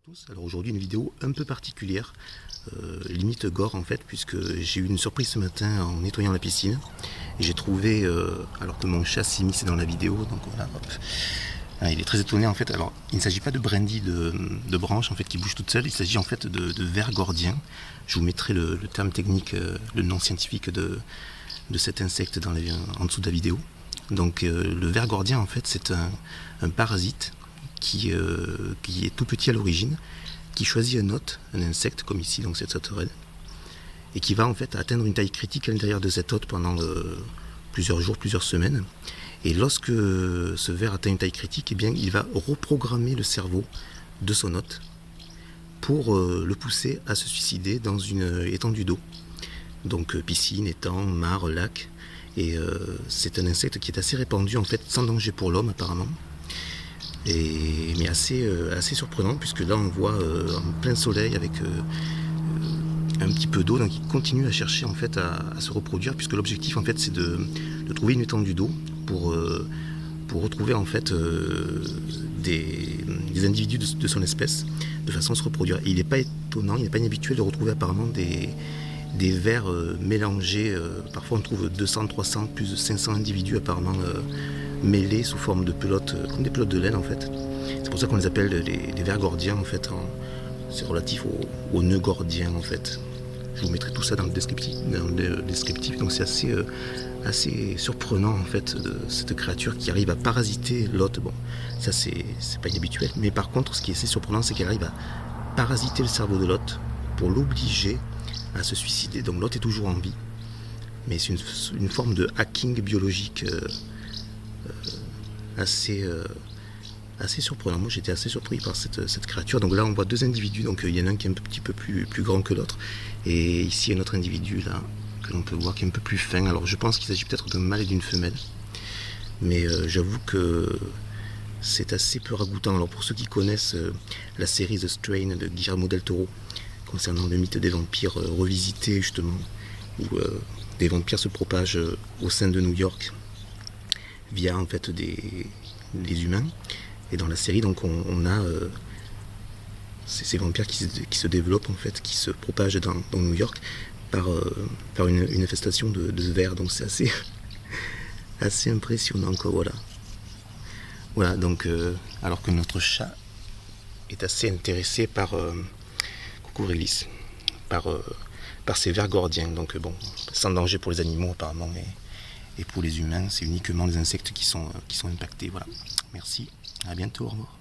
tous. Alors aujourd'hui une vidéo un peu particulière, limite gore en fait, puisque j'ai eu une surprise ce matin en nettoyant la piscine et j'ai trouvé, alors que mon chat s'immisçait dans la vidéo, donc voilà, hop. Il est très étonné en fait. Alors il ne s'agit pas de brindilles de branches en fait qui bougent toutes seules, il s'agit en fait de vers gordiens. Je vous mettrai le terme technique, le nom scientifique de cet insecte en dessous de la vidéo. Donc le ver gordien en fait c'est un parasite qui est tout petit à l'origine, qui choisit un hôte, un insecte comme ici, donc cette sauterelle, et qui va en fait atteindre une taille critique à l'intérieur de cet hôte pendant plusieurs jours, plusieurs semaines. Et lorsque ce ver atteint une taille critique, eh bien, il va reprogrammer le cerveau de son hôte pour le pousser à se suicider dans une étendue d'eau. Donc piscine, étang, mare, lac. Et c'est un insecte qui est assez répandu en fait, sans danger pour l'homme apparemment. Mais assez surprenant, puisque là on voit en plein soleil avec un petit peu d'eau, donc il continue à chercher en fait à se reproduire, puisque l'objectif en fait c'est de trouver une étendue d'eau pour retrouver en fait des individus de son espèce de façon à se reproduire. Et il n'est pas étonnant, il n'est pas inhabituel de retrouver apparemment des vers mélangés. Parfois on trouve 200, 300, plus de 500 individus apparemment mêlés sous forme de pelotes, comme des pelotes de laine en fait. C'est pour ça qu'on les appelle les vers gordiens en fait. C'est relatif aux nœuds gordiens en fait. Je vous mettrai tout ça dans le descriptif. Donc c'est assez surprenant en fait de cette créature qui arrive à parasiter l'hôte. Bon, ça c'est pas inhabituel. Mais par contre, ce qui est assez surprenant, c'est qu'elle arrive à parasiter le cerveau de l'hôte pour l'obliger à se suicider. Donc l'hôte est toujours en vie. Mais c'est une forme de hacking biologique assez surprenant. Moi j'étais assez surpris par cette créature. Donc là on voit deux individus, donc il y en a un qui est un petit peu plus grand que l'autre, et ici un autre individu là que l'on peut voir qui est un peu plus fin. Alors je pense qu'il s'agit peut-être d'un mâle et d'une femelle, mais j'avoue que c'est assez peu ragoûtant. Alors pour ceux qui connaissent la série The Strain de Guillermo del Toro concernant le mythe des vampires revisité justement, où des vampires se propagent au sein de New York via en fait les humains. Et dans la série, donc, on a ces vampires qui se développent, en fait, qui se propagent dans New York par une infestation de vers. Donc c'est assez impressionnant, quoi, voilà. Voilà, donc, alors que notre chat est assez intéressé par coucou Réglisse, par ces vers gordiens. Donc bon, sans danger pour les animaux apparemment, et pour les humains, c'est uniquement les insectes qui sont impactés. Voilà. Merci. À bientôt, au revoir.